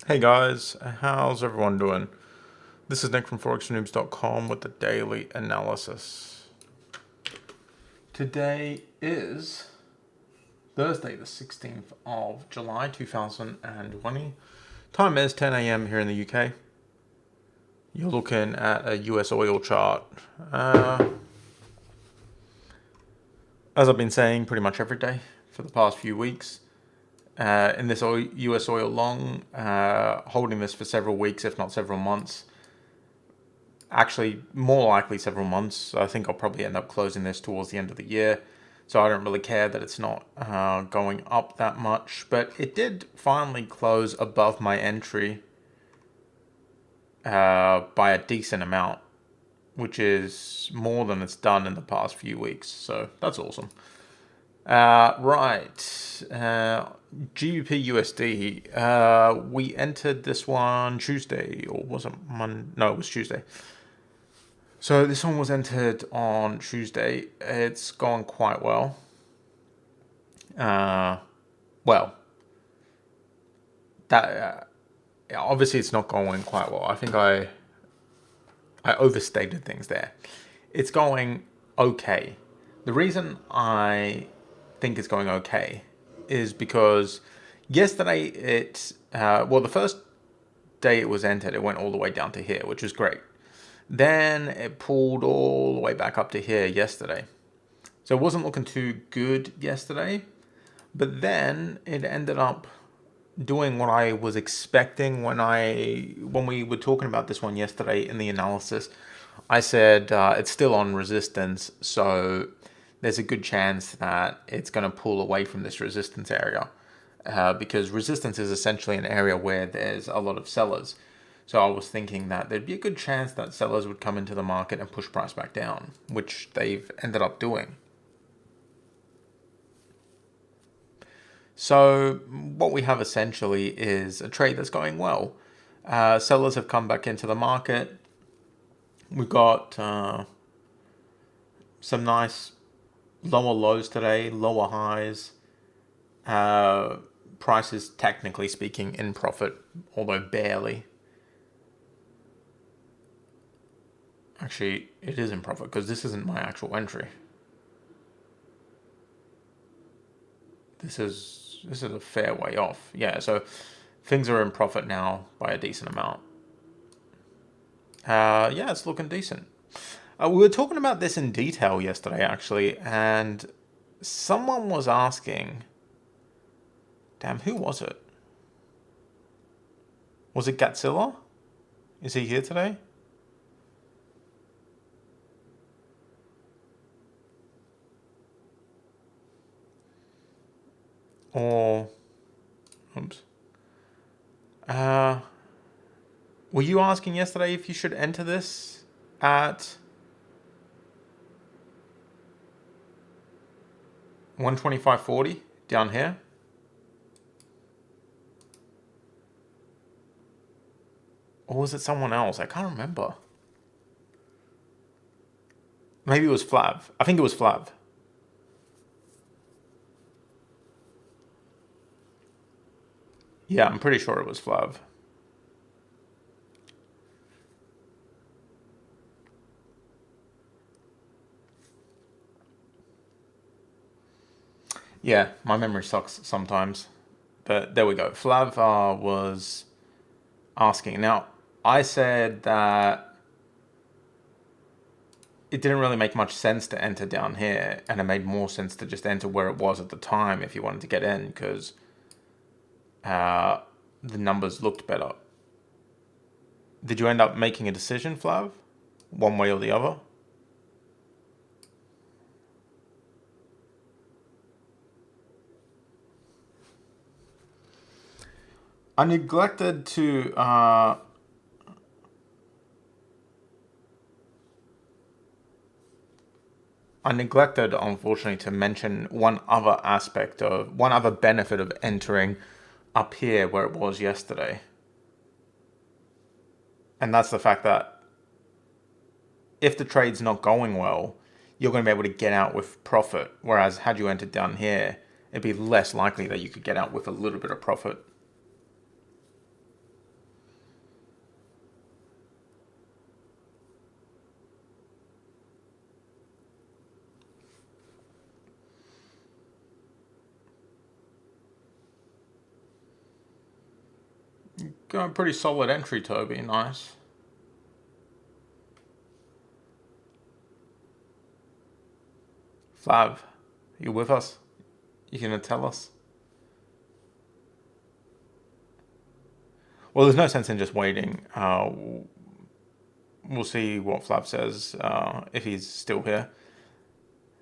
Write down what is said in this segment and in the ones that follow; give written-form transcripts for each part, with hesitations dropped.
Hey guys, how's everyone doing? This is Nick from ForexNoobs.com with the daily analysis. Today is Thursday, the 16th of July 2020. Time is 10 AM here in the UK. You're looking at a USOIL chart. As I've been saying pretty much every day for the past few weeks, in this US oil long, holding this for several weeks, if not several months. Actually, more likely several months. I think I'll probably end up closing this towards the end of the year. So I don't really care that it's not going up that much. But it did finally close above my entry by a decent amount, which is more than it's done in the past few weeks. So that's awesome. GBP USD. We entered this one Tuesday, or was it Monday? No, it was Tuesday. So this one was entered on Tuesday. It's gone quite well. Obviously it's not going quite well. I think I overstated things there. It's going okay. The reason I think it's going okay is because yesterday the first day it was entered, it went all the way down to here, which was great. Then it pulled all the way back up to here yesterday. So it wasn't looking too good yesterday, but then it ended up doing what I was expecting when we were talking about this one yesterday in the analysis. I said it's still on resistance, so there's a good chance that it's going to pull away from this resistance area because resistance is essentially an area where there's a lot of sellers. So I was thinking that there'd be a good chance that sellers would come into the market and push price back down, which they've ended up doing. So what we have essentially is a trade that's going well. Sellers have come back into the market. We've got some nice lower lows today, lower highs. Prices, technically speaking, in profit, although barely. Actually, it is in profit because this isn't my actual entry. This is a fair way off. Yeah, so things are in profit now by a decent amount. Yeah, it's looking decent. We were talking about this in detail yesterday, actually, and someone was asking, damn, who was it? Was it Gatzilla? Is he here today? Or, oops. Were you asking yesterday if you should enter this at 125.40 down here? Or was it someone else? I can't remember. Maybe it was Flav. I think it was Flav. Yeah, I'm pretty sure it was Flav. Yeah, my memory sucks sometimes. But there we go. Flav was asking. Now, I said that it didn't really make much sense to enter down here, and it made more sense to just enter where it was at the time if you wanted to get in, because the numbers looked better. Did you end up making a decision, Flav? One way or the other? I neglected to unfortunately, to mention one other benefit of entering up here where it was yesterday. And that's the fact that if the trade's not going well, you're going to be able to get out with profit. Whereas had you entered down here, it'd be less likely that you could get out with a little bit of profit. Going pretty solid entry, Toby. Nice. Flav, you with us? You gonna tell us? Well, there's no sense in just waiting. We'll see what Flav says if he's still here.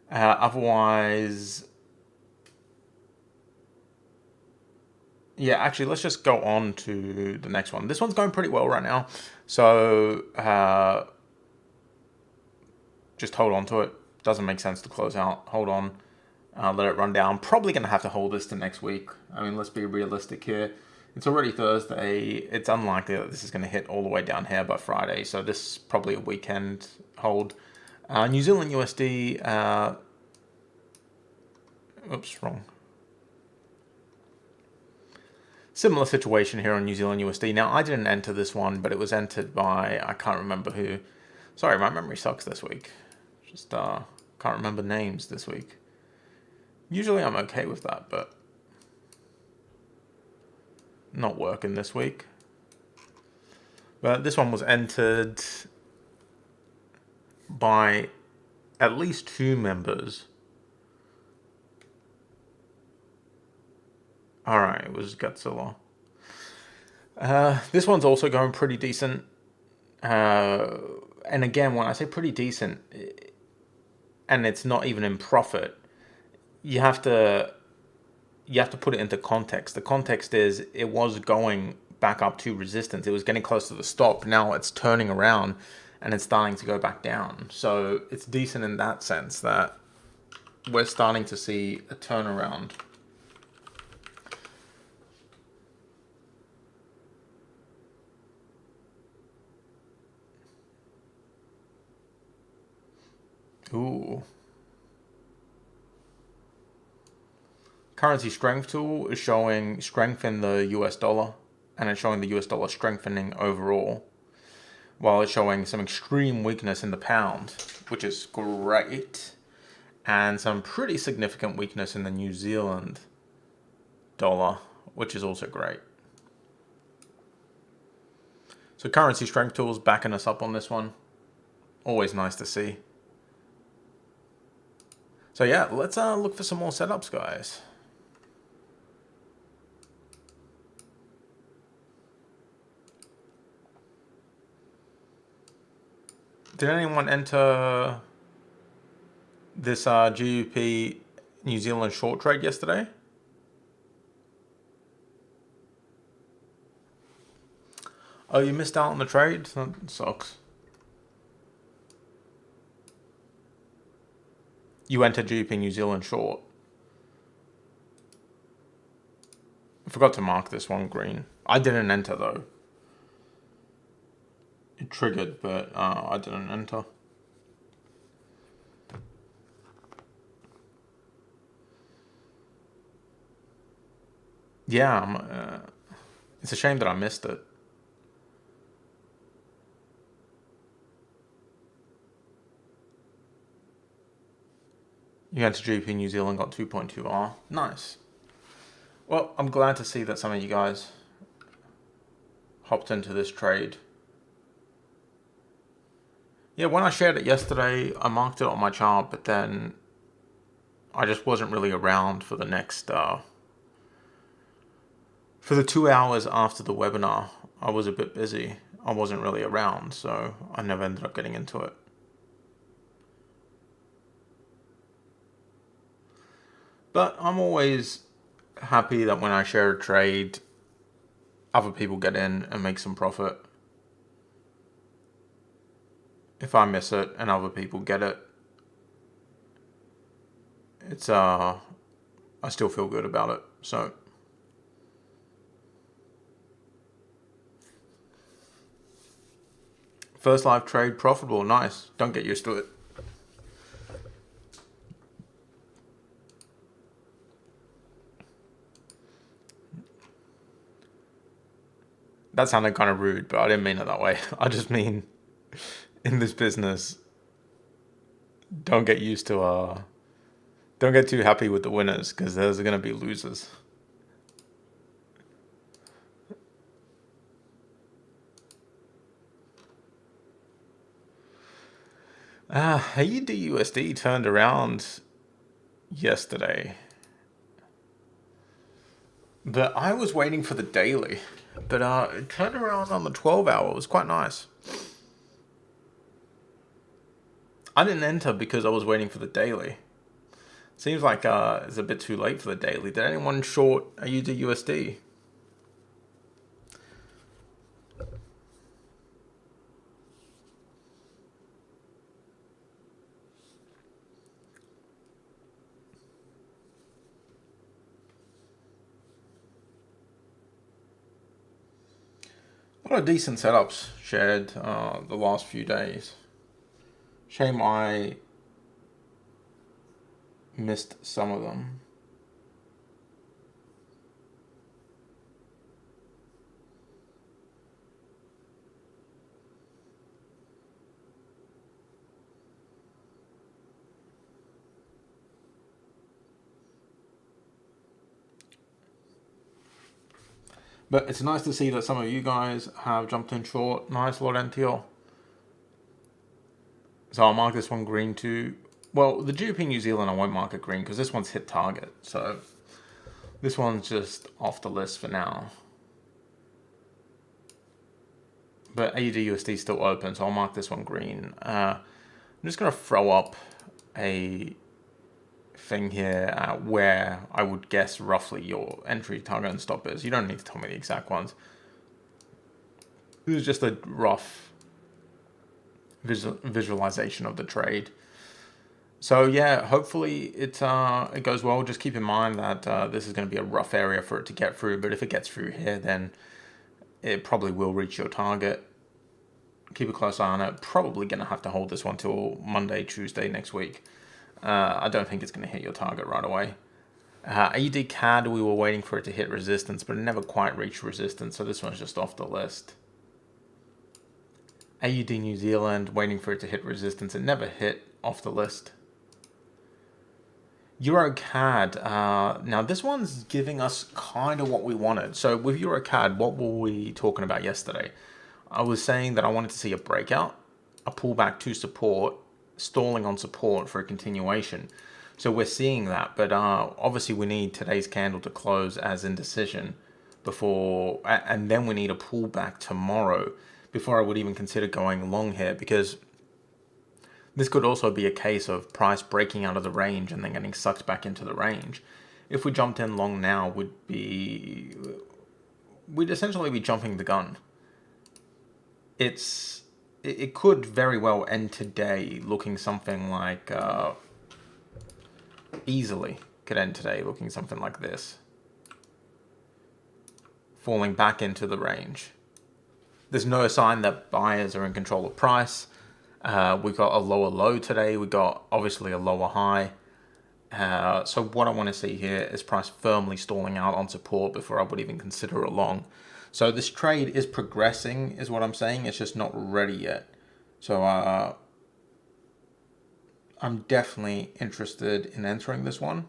Otherwise, yeah, actually, let's just go on to the next one. This one's going pretty well right now. So just hold on to it. Doesn't make sense to close out. Hold on. Let it run down. Probably going to have to hold this to next week. I mean, let's be realistic here. It's already Thursday. It's unlikely that this is going to hit all the way down here by Friday. So this is probably a weekend hold. New Zealand USD. Oops, wrong. Similar situation here on New Zealand USD. Now, I didn't enter this one, but it was entered by, I can't remember who. Sorry, my memory sucks this week. Just can't remember names this week. Usually I'm okay with that, but not working this week. But this one was entered by at least 2 members. Alright, it was Godzilla. This one's also going pretty decent. And again, when I say pretty decent, and it's not even in profit, you have to put it into context. The context is it was going back up to resistance. It was getting close to the stop. Now it's turning around and it's starting to go back down. So it's decent in that sense that we're starting to see a turnaround. Ooh. Currency strength tool is showing strength in the US dollar, and it's showing the US dollar strengthening overall, while it's showing some extreme weakness in the pound, which is great, and some pretty significant weakness in the New Zealand dollar, which is also great. So currency strength tools backing us up on this one. Always nice to see. So yeah, let's look for some more setups, guys. Did anyone enter this GBP New Zealand short trade yesterday? Oh, you missed out on the trade? That sucks. You entered GBP New Zealand short. I forgot to mark this one green. I didn't enter though. It triggered, but I didn't enter. Yeah, it's a shame that I missed it. You entered GBP New Zealand, got 2.2R. Nice. Well, I'm glad to see that some of you guys hopped into this trade. Yeah, when I shared it yesterday, I marked it on my chart, but then I just wasn't really around for the next, for the 2 hours after the webinar. I was a bit busy. I wasn't really around, so I never ended up getting into it. But I'm always happy that when I share a trade, other people get in and make some profit. If I miss it and other people get it, it's I still feel good about it. So first live trade profitable, nice. Don't get used to it. That sounded kind of rude, but I didn't mean it that way. I just mean in this business, don't get used to don't get too happy with the winners, because there's going to be losers. AUDUSD turned around yesterday, but I was waiting for the daily, but it turned around on the 12-hour. It was quite nice. I didn't enter because I was waiting for the daily. Seems like it's a bit too late for the daily. Did anyone short AUDUSD? A lot of decent setups shared the last few days. Shame I missed some of them. But it's nice to see that some of you guys have jumped in short. Nice lot NTL. So I'll mark this one green too. Well, the GBP New Zealand I won't mark it green because this one's hit target. So this one's just off the list for now. But AUDUSD is still open, so I'll mark this one green. I'm just going to throw up a thing here where I would guess roughly your entry, target, and stop is. You don't need to tell me the exact ones. This is just a rough visualization of the trade. So yeah, hopefully it goes well. Just keep in mind that this is going to be a rough area for it to get through, but if it gets through here, then it probably will reach your target. Keep a close eye on it. Probably going to have to hold this one till Monday, Tuesday next week. I don't think it's going to hit your target right away. AUDCAD, we were waiting for it to hit resistance, but it never quite reached resistance, so this one's just off the list. AUD New Zealand, waiting for it to hit resistance. It never hit, off the list. EURCAD, now this one's giving us kind of what we wanted. So with EURCAD, what were we talking about yesterday? I was saying that I wanted to see a breakout, a pullback to support, stalling on support for a continuation. So we're seeing that, but obviously we need today's candle to close as indecision before, and then we need a pullback tomorrow before I would even consider going long here, because this could also be a case of price breaking out of the range and then getting sucked back into the range. If we jumped in long now, we'd essentially be jumping the gun. It could very well end today looking something like, easily could end today looking something like this. Falling back into the range. There's no sign that buyers are in control of price. We've got a lower low today. We got obviously a lower high. So what I want to see here is price firmly stalling out on support before I would even consider a long. So this trade is progressing, is what I'm saying. It's just not ready yet. So I'm definitely interested in entering this one.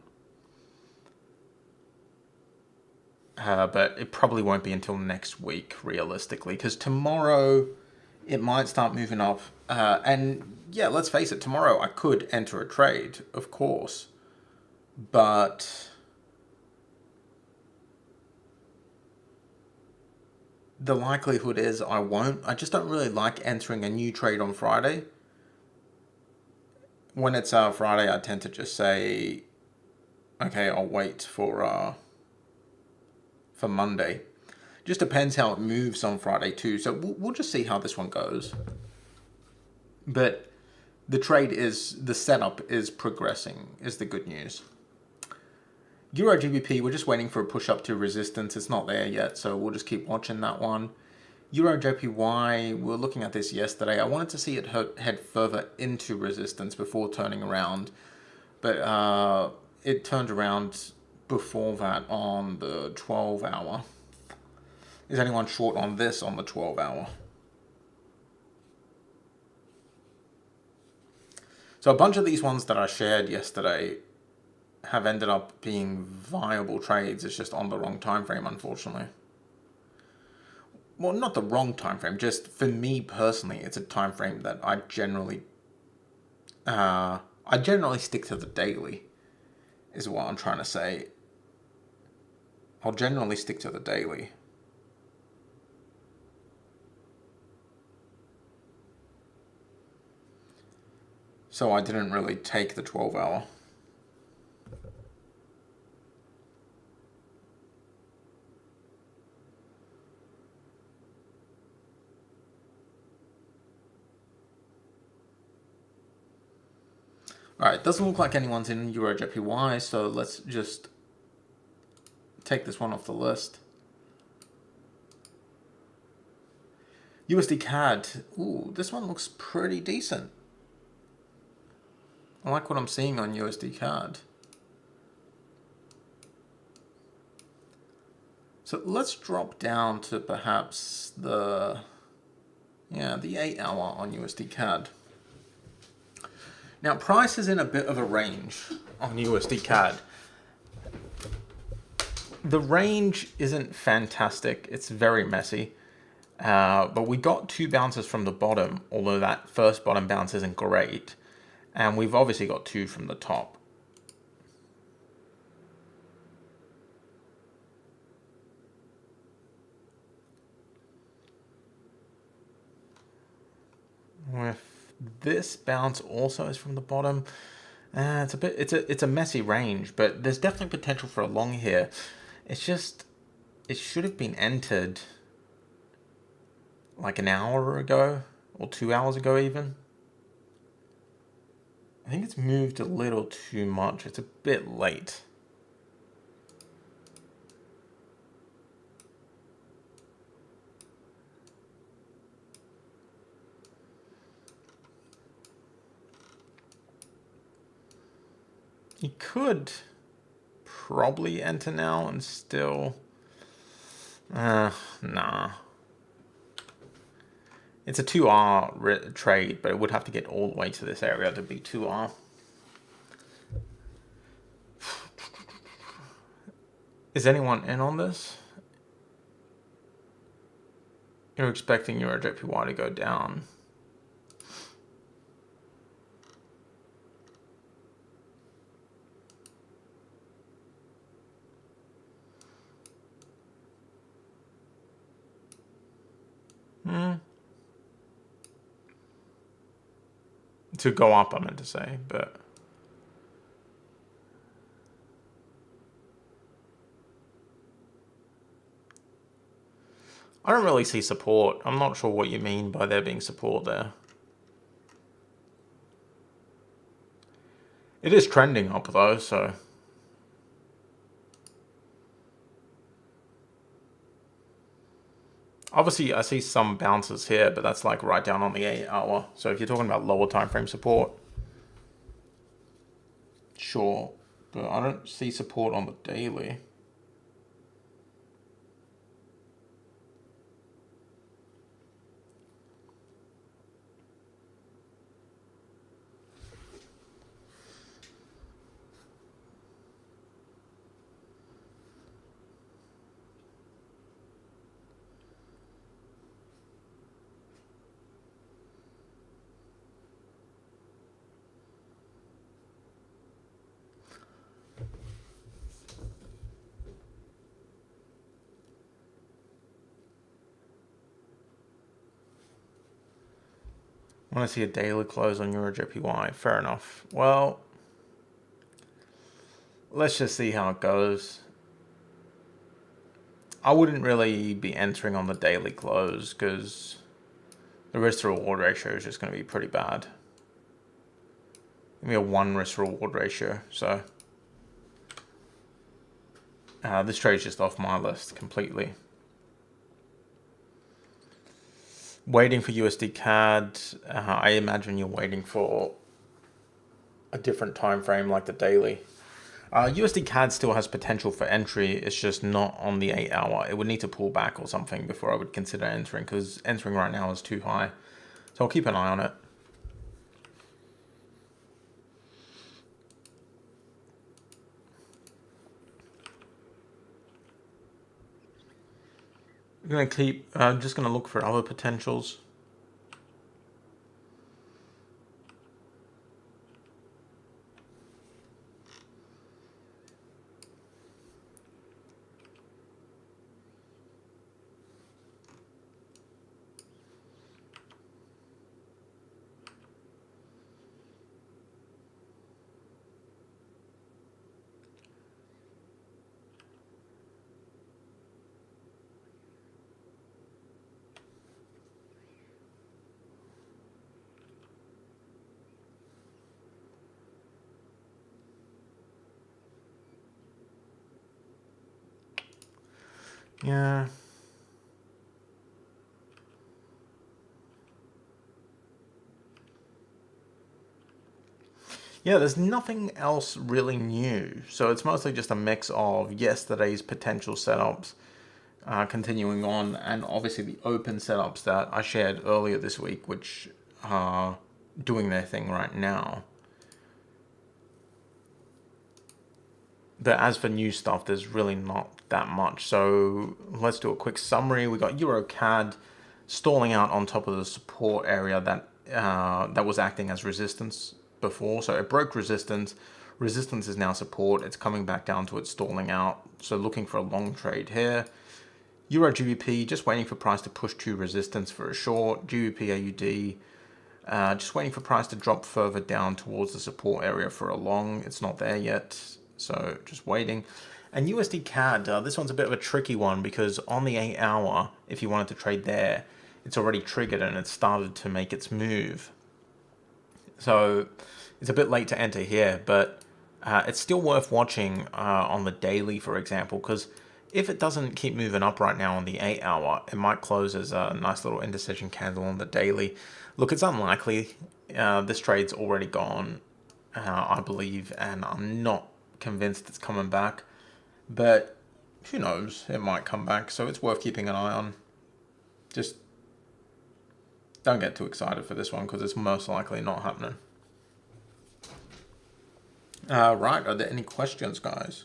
But it probably won't be until next week, realistically, because tomorrow it might start moving up. And yeah, let's face it, tomorrow I could enter a trade, of course, but the likelihood is I won't. I just don't really like entering a new trade on Friday. When it's Friday, I tend to just say, okay, I'll wait for Monday. Just depends how it moves on Friday too. So we'll just see how this one goes. But the setup is progressing, is the good news. EURGBP, we're just waiting for a push up to resistance. It's not there yet, so we'll just keep watching that one. EURJPY, we were looking at this yesterday. I wanted to see it head further into resistance before turning around. But it turned around before that on the 12-hour. Is anyone short on this on the 12-hour? So a bunch of these ones that I shared yesterday have ended up being viable trades. It's just on the wrong time frame, unfortunately. Well, not the wrong time frame, just for me personally, it's a time frame that I generally I generally stick to the daily, is what I'm trying to say. I'll generally stick to the daily. So I didn't really take the 12-hour. Alright, doesn't look like anyone's in EURGBP, so let's just take this one off the list. USDCAD. Ooh, this one looks pretty decent. I like what I'm seeing on USDCAD. So let's drop down to perhaps the 8 hour on USDCAD. Now, price is in a bit of a range on USDCAD. The range isn't fantastic. It's very messy. But we got 2 bounces from the bottom, although that first bottom bounce isn't great. And we've obviously got 2 from the top. With this bounce also is from the bottom. It's a messy range, but there's definitely potential for a long here. It's just, it should have been entered like an hour ago or 2 hours ago even. I think it's moved a little too much. It's a bit late. You could probably enter now and still... nah. It's a 2R trade, but it would have to get all the way to this area to be 2R. Is anyone in on this? You're expecting your GBPUSD to go down. To go up, I meant to say, but... I don't really see support. I'm not sure what you mean by there being support there. It is trending up though, so... Obviously, I see some bounces here, but that's like right down on the 8 hour. So if you're talking about lower time frame support, sure. But I don't see support on the daily. I want to see a daily close on EURGBP. Fair enough. Well, let's just see how it goes. I wouldn't really be entering on the daily close because the risk to reward ratio is just going to be pretty bad. Give me a 1 risk to reward ratio. So this trade's just off my list completely. Waiting for USDCAD. I imagine you're waiting for a different time frame like the daily. USDCAD still has potential for entry. It's just not on the 8 hour. It would need to pull back or something before I would consider entering, because entering right now is too high. So I'll keep an eye on it. I'm just going to look for other potentials. Yeah. Yeah, there's nothing else really new. So it's mostly just a mix of yesterday's potential setups continuing on, and obviously the open setups that I shared earlier this week, which are doing their thing right now. But as for new stuff, there's really not that much. So let's do a quick summary. We got EURCAD stalling out on top of the support area that was acting as resistance before. So it broke resistance. Resistance is now support. It's coming back down to it stalling out. So looking for a long trade here. Euro GBP just waiting for price to push to resistance for a short. GBP AUD just waiting for price to drop further down towards the support area for a long. It's not there yet, so just waiting. And USDCAD, this one's a bit of a tricky one because on the 8 hour, if you wanted to trade there, it's already triggered and it's started to make its move. So it's a bit late to enter here, but it's still worth watching on the daily, for example, because if it doesn't keep moving up right now on the 8 hour, it might close as a nice little indecision candle on the daily. Look, it's unlikely. This trade's already gone, I believe, and I'm not convinced it's coming back. But who knows? It might come back, so it's worth keeping an eye on. Just don't get too excited for this one because it's most likely not happening. Right, are there any questions, guys?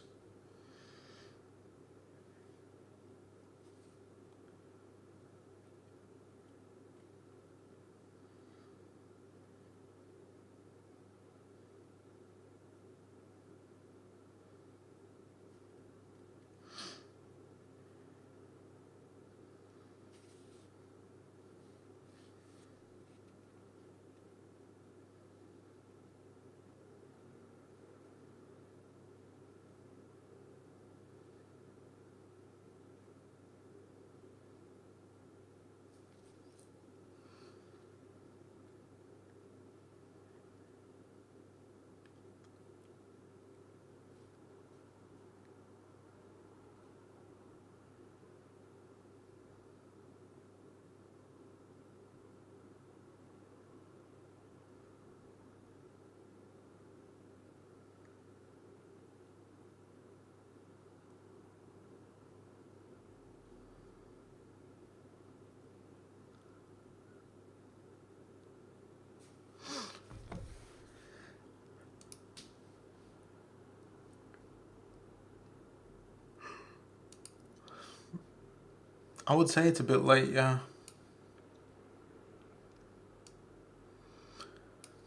I would say it's a bit late, yeah.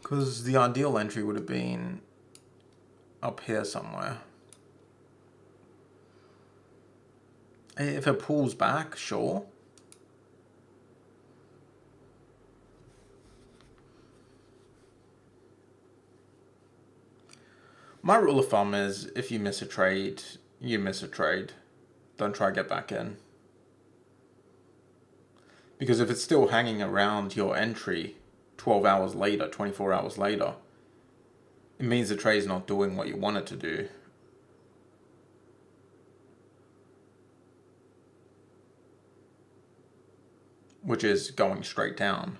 Because the ideal entry would have been up here somewhere. If it pulls back, sure. My rule of thumb is if you miss a trade, you miss a trade. Don't try to get back in. Because if it's still hanging around your entry 12 hours later, 24 hours later, it means the trade's not doing what you want it to do. Which is going straight down.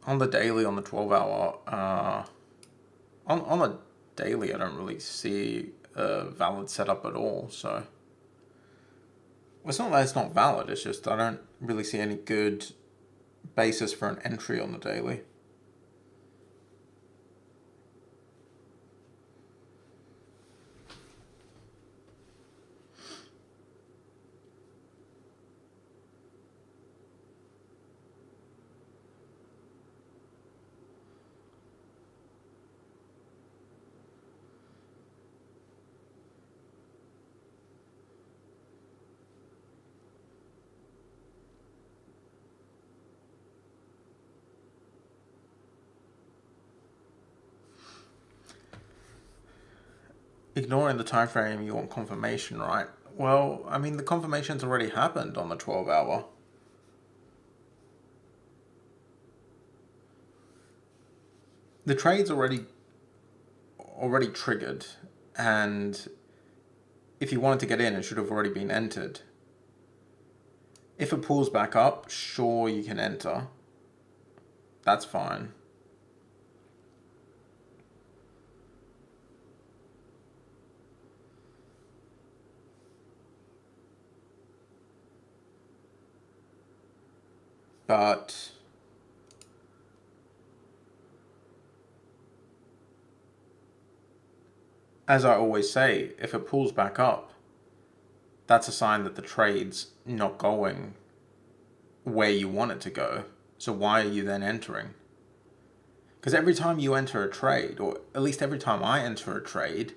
On the daily, on the 12 hour, on the daily, I don't really see a valid setup at all. So well, it's not that it's not valid. It's just I don't really see any good basis for an entry on the daily. ignoring the time frame, you want confirmation, right? Well, I mean, the confirmation's already happened on the 12-hour. The trade's already triggered, and if you wanted to get in, it should have already been entered. If it pulls back up, sure, you can enter. That's fine. But as I always say, if it pulls back up, that's a sign that the trade's not going where you want it to go. So why are you then entering? Because every time you enter a trade, or at least every time I enter a trade,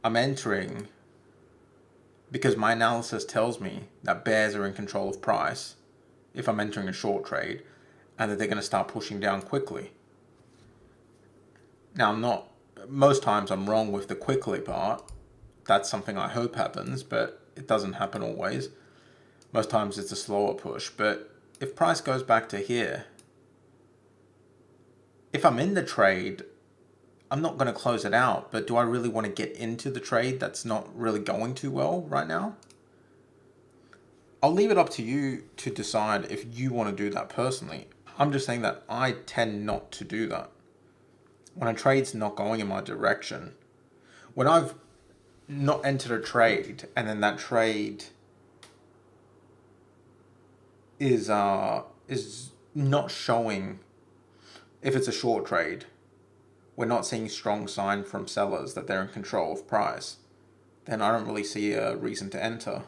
I'm entering because my analysis tells me that bears are in control of price if I'm entering a short trade, and that they're going to start pushing down quickly. Now, most times I'm wrong with the quickly part. That's something I hope happens, but it doesn't happen always. Most times it's a slower push. But if price goes back to here, if I'm in the trade, I'm not going to close it out, but do I really want to get into the trade that's not really going too well right now? I'll leave it up to you to decide if you want to do that personally. I'm just saying that I tend not to do that. When a trade's not going in my direction, when I've not entered a trade and then that trade is not showing, if it's a short trade, we're not seeing strong sign from sellers that they're in control of price, then I don't really see a reason to enter.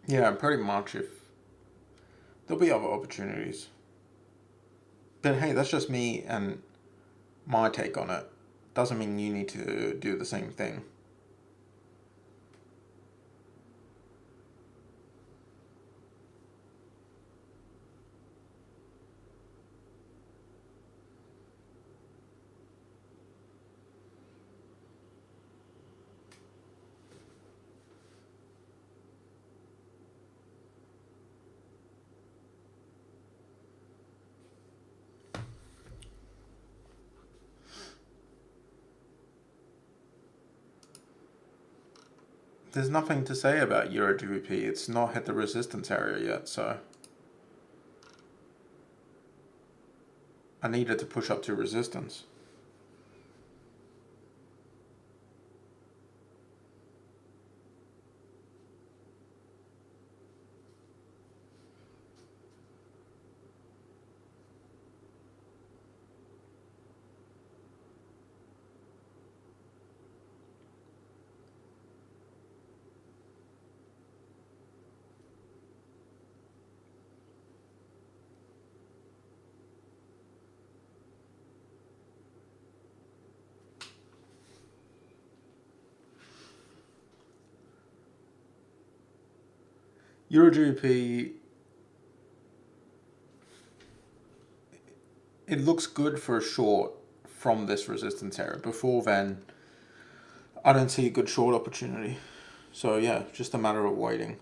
Yeah, pretty much. If there'll be other opportunities. But hey, that's just me and my take on it. Doesn't mean you need to do the same thing. There's nothing to say about EURGBP. It's not hit the resistance area yet, so I needed to push up to resistance. EURGBP, it looks good for a short from this resistance area. Before then, I don't see a good short opportunity. So yeah, just a matter of waiting.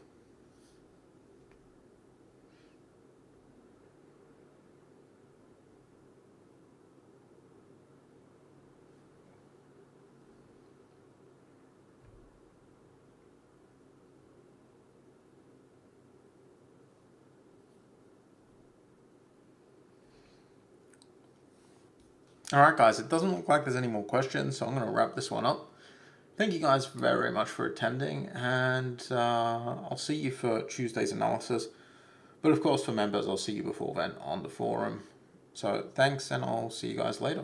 All right, guys, it doesn't look like there's any more questions, so I'm going to wrap this one up. Thank you guys very much for attending, and I'll see you for Tuesday's analysis. But of course, for members, I'll see you before then on the forum. So thanks, and I'll see you guys later.